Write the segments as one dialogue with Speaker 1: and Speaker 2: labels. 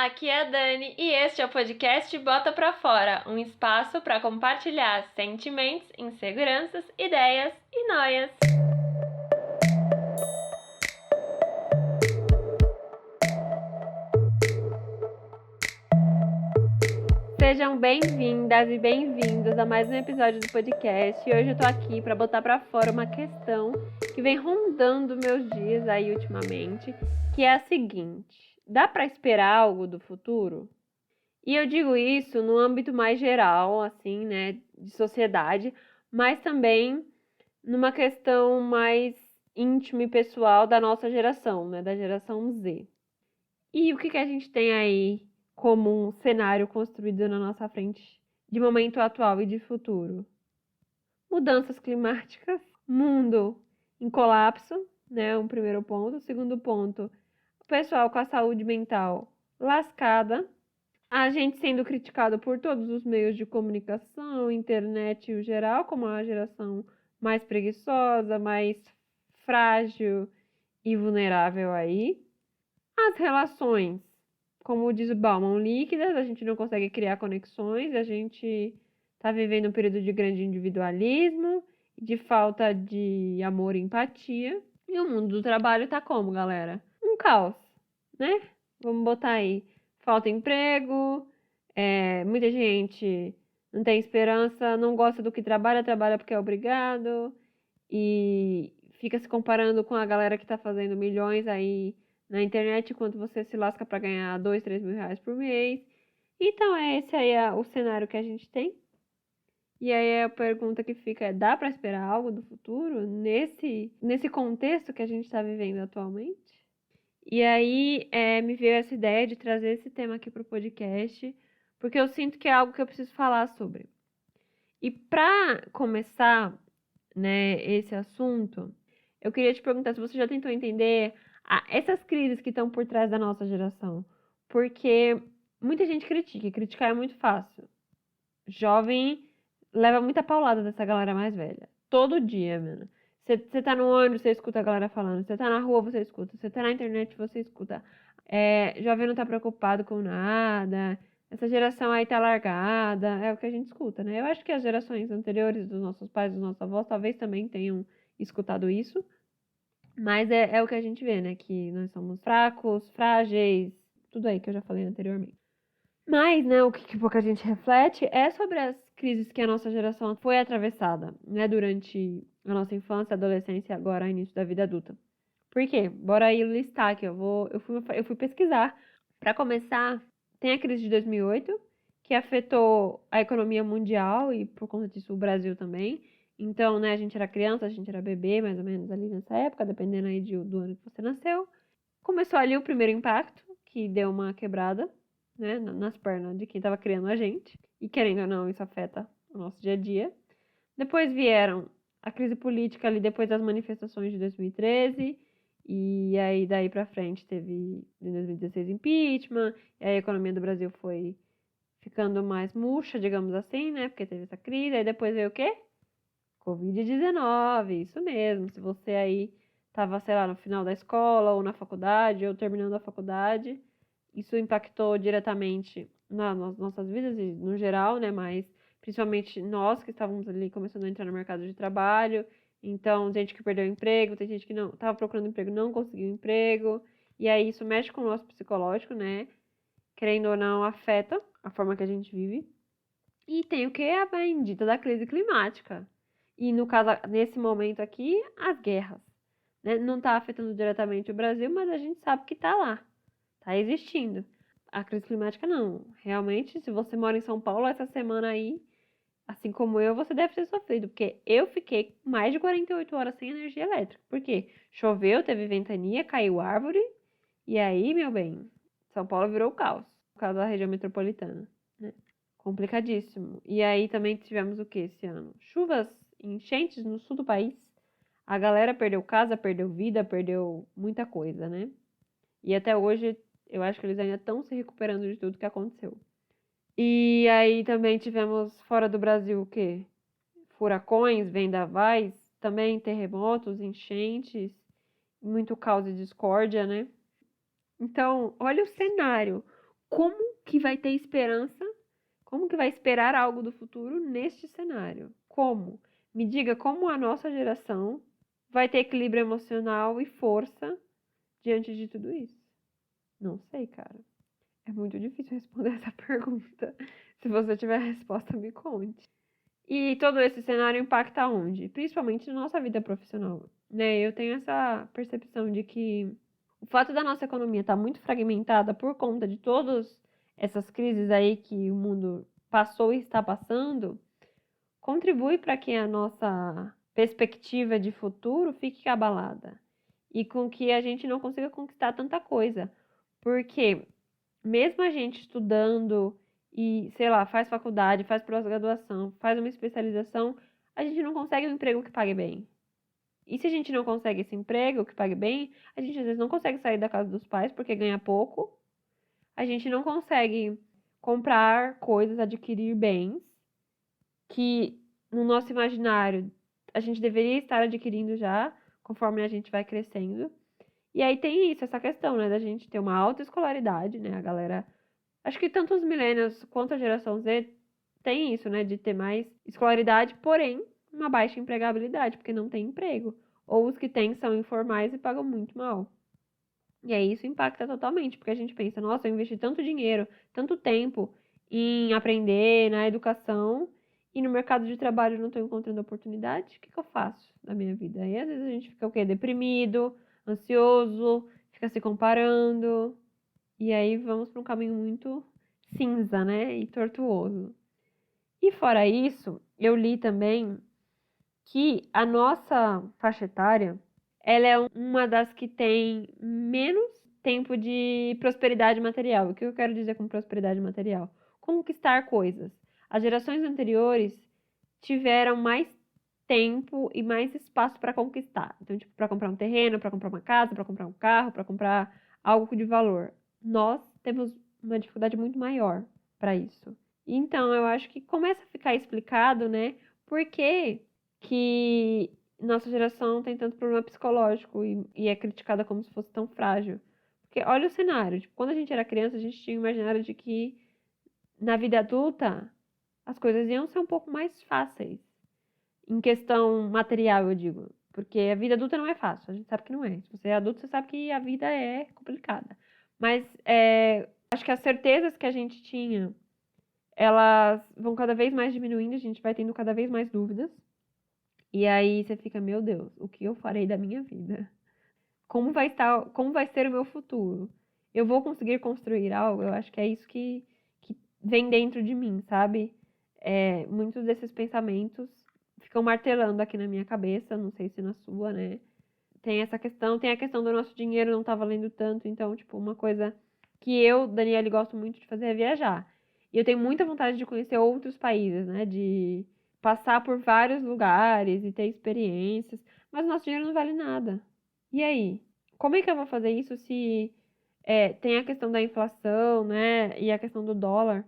Speaker 1: aqui é a Dani e este é o podcast Bota Pra Fora, um espaço para compartilhar sentimentos, inseguranças, ideias e noias. Sejam bem-vindas e bem-vindos a mais um episódio do podcast. E hoje eu tô aqui para botar pra fora uma questão que vem rondando meus dias aí ultimamente, que é a seguinte: dá para esperar algo do futuro? E eu digo isso no âmbito mais geral, assim, né, de sociedade, mas também numa questão mais íntima e pessoal da nossa geração, né, da geração Z. E o que a gente tem aí como um cenário construído na nossa frente de momento atual e de futuro? Mudanças climáticas, mundo em colapso, né, um primeiro ponto. Segundo ponto, o pessoal com a saúde mental lascada, a gente sendo criticado por todos os meios de comunicação, internet e o geral, como a geração mais preguiçosa, mais frágil e vulnerável aí. As relações, como diz o Bauman, líquidas, a gente não consegue criar conexões, a gente está vivendo um período de grande individualismo, de falta de amor e empatia. E o mundo do trabalho tá como, galera? Um caos, né? Vamos botar aí. Falta emprego, muita gente não tem esperança, não gosta do que trabalha, trabalha porque é obrigado, e fica se comparando com a galera que tá fazendo milhões aí na internet, enquanto você se lasca para ganhar 2, 3 mil reais por mês. Então, esse aí é o cenário que a gente tem. E aí a pergunta que fica é: dá para esperar algo do futuro nesse contexto que a gente está vivendo atualmente? E aí me veio essa ideia de trazer esse tema aqui para o podcast, porque eu sinto que é algo que eu preciso falar sobre. E para começar, né, esse assunto, eu queria te perguntar se você já tentou entender essas crises que estão por trás da nossa geração. Porque muita gente critica, e criticar é muito fácil. Jovem leva muita paulada dessa galera mais velha. Todo dia, mano. Você tá no ônibus, você escuta a galera falando. Você tá na rua, você escuta. Você tá na internet, você escuta. Jovem não tá preocupado com nada. Essa geração aí tá largada. É o que a gente escuta, né? Eu acho que as gerações anteriores dos nossos pais, dos nossos avós, talvez também tenham escutado isso. Mas é o que a gente vê, né? Que nós somos fracos, frágeis, tudo aí que eu já falei anteriormente. Mas, né, o que pouca gente reflete é sobre as crises que a nossa geração foi atravessada, né, durante a nossa infância, adolescência e agora início da vida adulta. Por quê? Bora aí listar aqui, eu fui pesquisar. Para começar, tem a crise de 2008, que afetou a economia mundial e por conta disso o Brasil também. Então, né, a gente era criança, a gente era bebê, mais ou menos ali nessa época, dependendo aí do ano que você nasceu. Começou ali o primeiro impacto, que deu uma quebrada, né, nas pernas de quem estava criando a gente. E querendo ou não, isso afeta o nosso dia a dia. Depois vieram a crise política ali depois das manifestações de 2013. E aí daí pra frente teve em 2016 impeachment. E aí a economia do Brasil foi ficando mais murcha, digamos assim, né? Porque teve essa crise. Aí depois veio o quê? Covid-19, isso mesmo. Se você aí estava, sei lá, no final da escola ou na faculdade ou terminando a faculdade, isso impactou diretamente nas nossas vidas e no geral, né? Mas principalmente nós que estávamos ali começando a entrar no mercado de trabalho. Então, gente que perdeu emprego, tem gente que não estava procurando emprego, não conseguiu emprego. E aí isso mexe com o nosso psicológico, né? Querendo ou não, afeta a forma que a gente vive. E tem o que? A bendita da crise climática. E no caso, nesse momento aqui, as guerras. Né? Não está afetando diretamente o Brasil, mas a gente sabe que está lá. Está existindo. A crise climática não. Realmente, se você mora em São Paulo, essa semana aí, assim como eu, você deve ter sofrido. Porque eu fiquei mais de 48 horas sem energia elétrica. Por quê? Choveu, teve ventania, caiu árvore. E aí, meu bem, São Paulo virou caos. Por causa da região metropolitana. Né? Complicadíssimo. E aí também tivemos o que esse ano? Chuvas, enchentes no sul do país. A galera perdeu casa, perdeu vida, perdeu muita coisa, né? E até hoje, eu acho que eles ainda estão se recuperando de tudo que aconteceu. E aí também tivemos fora do Brasil o quê? Furacões, vendavais, também terremotos, enchentes, muito caos e discórdia, né? Então, olha o cenário. como que vai ter esperança? Como que vai esperar algo do futuro neste cenário? Como? Me diga como a nossa geração vai ter equilíbrio emocional e força diante de tudo isso. Não sei, cara. É muito difícil responder essa pergunta. Se você tiver a resposta, me conte. E todo esse cenário impacta onde? Principalmente na nossa vida profissional, né? Eu tenho essa percepção de que o fato da nossa economia estar muito fragmentada por conta de todas essas crises aí que o mundo passou e está passando, contribui para que a nossa perspectiva de futuro fique abalada e com que a gente não consiga conquistar tanta coisa. Porque mesmo a gente estudando e, sei lá, faz faculdade, faz pós-graduação, faz uma especialização, a gente não consegue um emprego que pague bem. E se a gente não consegue esse emprego que pague bem, a gente às vezes não consegue sair da casa dos pais porque ganha pouco, a gente não consegue comprar coisas, adquirir bens que no nosso imaginário a gente deveria estar adquirindo já, conforme a gente vai crescendo. E aí tem isso, essa questão, né, da gente ter uma alta escolaridade, né, a galera. Acho que tanto os millennials quanto a geração Z tem isso, né, de ter mais escolaridade, porém uma baixa empregabilidade, porque não tem emprego. Ou os que têm são informais e pagam muito mal. E aí isso impacta totalmente, porque a gente pensa, nossa, eu investi tanto dinheiro, tanto tempo em aprender, na educação, e no mercado de trabalho eu não estou encontrando oportunidade, o que eu faço na minha vida? Aí às vezes a gente fica o quê? Deprimido, ansioso, fica se comparando, e aí vamos para um caminho muito cinza, né? E tortuoso. E fora isso, eu li também que a nossa faixa etária, ela é uma das que tem menos tempo de prosperidade material. O que eu quero dizer com prosperidade material? Conquistar coisas. As gerações anteriores tiveram mais tempo e mais espaço para conquistar. Então, tipo, para comprar um terreno, para comprar uma casa, para comprar um carro, para comprar algo de valor. Nós temos uma dificuldade muito maior para isso. Então, eu acho que começa a ficar explicado, né, por que nossa geração tem tanto problema psicológico e é criticada como se fosse tão frágil. Porque olha o cenário, tipo, quando a gente era criança, a gente tinha o imaginário de que na vida adulta as coisas iam ser um pouco mais fáceis. Em questão material, eu digo. Porque a vida adulta não é fácil, a gente sabe que não é. Se você é adulto, você sabe que a vida é complicada. Mas acho que as certezas que a gente tinha, elas vão cada vez mais diminuindo, a gente vai tendo cada vez mais dúvidas. E aí você fica, meu Deus, o que eu farei da minha vida? Como vai ser o meu futuro? Eu vou conseguir construir algo? Eu acho que é isso que vem dentro de mim, sabe? Muitos desses pensamentos ficam martelando aqui na minha cabeça, não sei se na sua, né? Tem essa questão, tem a questão do nosso dinheiro não tá valendo tanto, então, tipo, uma coisa que eu, Daniele, gosto muito de fazer é viajar. E eu tenho muita vontade de conhecer outros países, né? De passar por vários lugares e ter experiências, mas o nosso dinheiro não vale nada. E aí? Como é que eu vou fazer isso se tem a questão da inflação, né? E a questão do dólar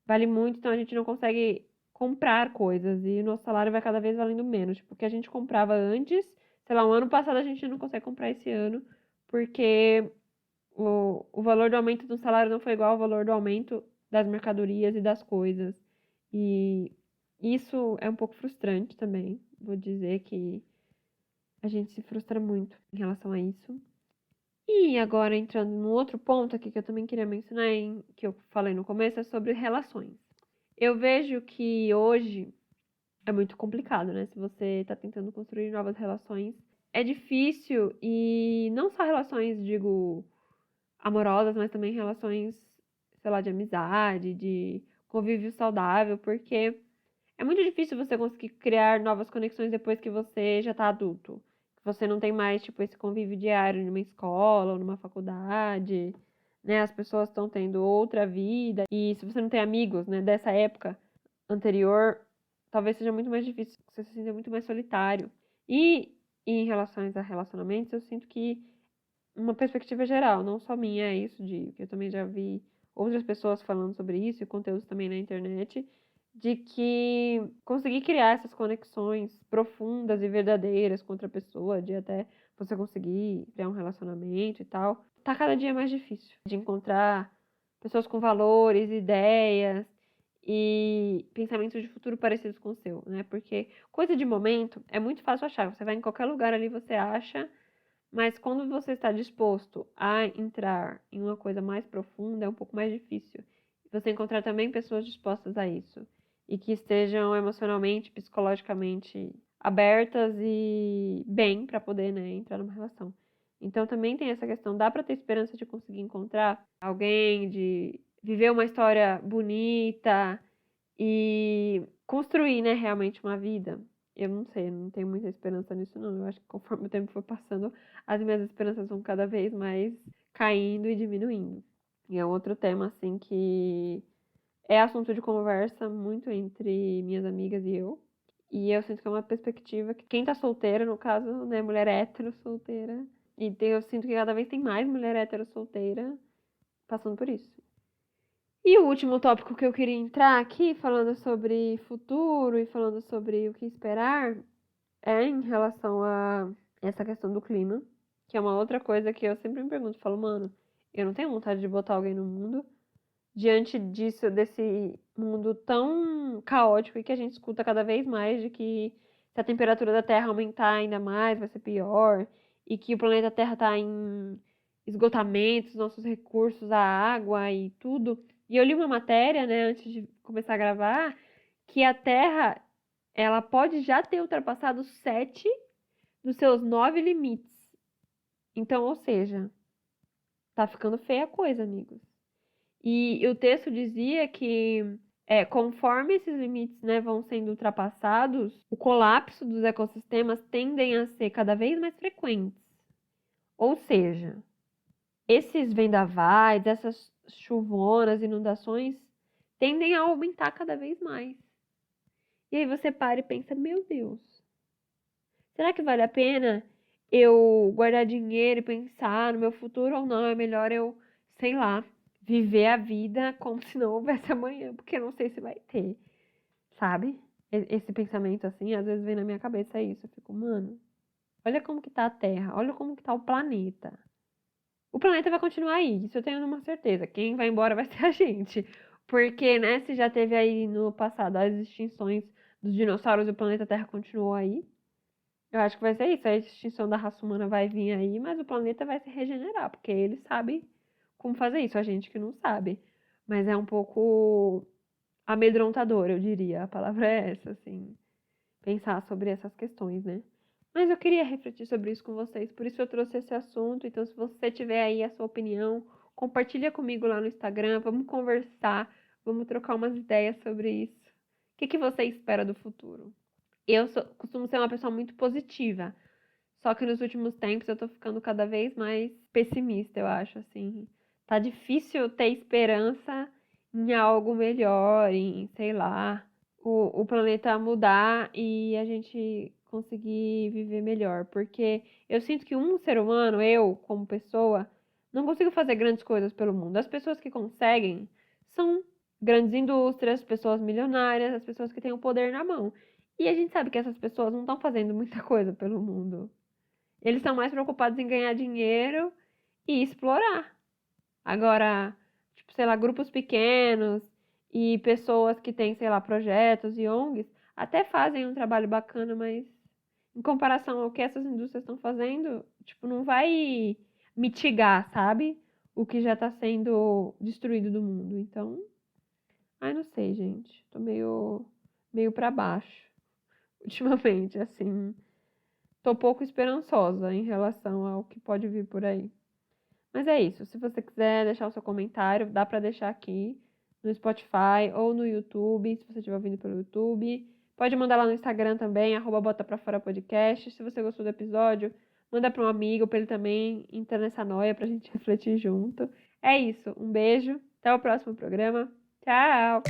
Speaker 1: vale muito, então a gente não consegue comprar coisas e o nosso salário vai cada vez valendo menos. Tipo, o que a gente comprava antes, sei lá, um ano passado a gente não consegue comprar esse ano, porque o valor do aumento do salário não foi igual ao valor do aumento das mercadorias e das coisas. E isso é um pouco frustrante também. Vou dizer que a gente se frustra muito em relação a isso. E agora entrando no outro ponto aqui que eu também queria mencionar, que eu falei no começo, é sobre relações. Eu vejo que hoje é muito complicado, né? Se você está tentando construir novas relações, é difícil e não só relações, digo, amorosas, mas também relações, sei lá, de amizade, de convívio saudável, porque é muito difícil você conseguir criar novas conexões depois que você já tá adulto. Que você não tem mais, tipo, esse convívio diário numa escola ou numa faculdade, né? As pessoas estão tendo outra vida. E se você não tem amigos, né, dessa época anterior, talvez seja muito mais difícil, você se sinta muito mais solitário. E em relação a relacionamentos, eu sinto que uma perspectiva geral, não só minha, é isso, de que eu também já vi outras pessoas falando sobre isso, e conteúdos também na internet, de que conseguir criar essas conexões profundas e verdadeiras com outra pessoa, de até você conseguir criar um relacionamento e tal, tá cada dia mais difícil de encontrar pessoas com valores, ideias e pensamentos de futuro parecidos com o seu, né? Porque coisa de momento é muito fácil achar. Você vai em qualquer lugar ali, você acha, mas quando você está disposto a entrar em uma coisa mais profunda, é um pouco mais difícil. Você encontrar também pessoas dispostas a isso e que estejam emocionalmente, psicologicamente abertas e bem para poder, né, entrar numa relação. Então também tem essa questão, dá para ter esperança de conseguir encontrar alguém, de viver uma história bonita e construir, né, realmente uma vida. Eu não sei, eu não tenho muita esperança nisso não. Eu acho que conforme o tempo for passando, as minhas esperanças vão cada vez mais caindo e diminuindo. E é um outro tema, assim, que é assunto de conversa muito entre minhas amigas e eu. E eu sinto que é uma perspectiva que quem tá solteira, no caso, né, mulher hétero solteira, eu sinto que cada vez tem mais mulher hétero solteira passando por isso. E o último tópico que eu queria entrar aqui, falando sobre futuro e falando sobre o que esperar, é em relação a essa questão do clima, que é uma outra coisa que eu sempre me pergunto, falo, mano, eu não tenho vontade de botar alguém no mundo diante disso, desse mundo tão caótico e que a gente escuta cada vez mais de que se a temperatura da Terra aumentar ainda mais, vai ser pior, e que o planeta Terra está em esgotamento, os nossos recursos, a água e tudo. E eu li uma matéria, né, antes de começar a gravar, que a Terra, ela pode já ter ultrapassado 7 dos seus 9 limites. Então, ou seja, tá ficando feia a coisa, amigos. E o texto dizia que, conforme esses limites, né, vão sendo ultrapassados, o colapso dos ecossistemas tendem a ser cada vez mais frequentes. Ou seja, esses vendavais, essas chuvonas, inundações, tendem a aumentar cada vez mais. E aí você para e pensa, meu Deus, será que vale a pena eu guardar dinheiro e pensar no meu futuro ou não? É melhor eu, sei lá, viver a vida como se não houvesse amanhã, porque eu não sei se vai ter, sabe? Esse pensamento assim, às vezes vem na minha cabeça isso. Eu fico, mano, olha como que tá a Terra, olha como que tá o planeta. O planeta vai continuar aí, isso eu tenho uma certeza. Quem vai embora vai ser a gente. Porque, né, se já teve aí no passado as extinções dos dinossauros e o planeta Terra continuou aí, eu acho que vai ser isso. A extinção da raça humana vai vir aí, mas o planeta vai se regenerar, porque ele sabe como fazer isso, a gente que não sabe. Mas é um pouco amedrontador, eu diria. A palavra é essa, assim. Pensar sobre essas questões, né? Mas eu queria refletir sobre isso com vocês, por isso eu trouxe esse assunto. Então, se você tiver aí a sua opinião, compartilha comigo lá no Instagram, vamos conversar, vamos trocar umas ideias sobre isso. O que você espera do futuro? Costumo ser uma pessoa muito positiva, só que nos últimos tempos eu tô ficando cada vez mais pessimista, eu acho, assim. Tá difícil ter esperança em algo melhor, em, sei lá, o planeta mudar e a gente conseguir viver melhor. Porque eu sinto que um ser humano, eu, como pessoa, não consigo fazer grandes coisas pelo mundo. As pessoas que conseguem são grandes indústrias, pessoas milionárias, as pessoas que têm o poder na mão. E a gente sabe que essas pessoas não estão fazendo muita coisa pelo mundo. Eles estão mais preocupados em ganhar dinheiro e explorar. Agora, tipo, sei lá, grupos pequenos e pessoas que têm, sei lá, projetos e ONGs até fazem um trabalho bacana, mas em comparação ao que essas indústrias estão fazendo, tipo, não vai mitigar, sabe? O que já está sendo destruído do mundo. Então, ai, não sei, gente. Tô meio para baixo ultimamente, assim. Tô pouco esperançosa em relação ao que pode vir por aí. Mas é isso. Se você quiser deixar o seu comentário, dá pra deixar aqui no Spotify ou no YouTube, se você estiver ouvindo pelo YouTube. Pode mandar lá no Instagram também, @botaprafora_podcast. Se você gostou do episódio, manda pra um amigo, pra ele também entrar nessa noia pra gente refletir junto. É isso. Um beijo. Até o próximo programa. Tchau!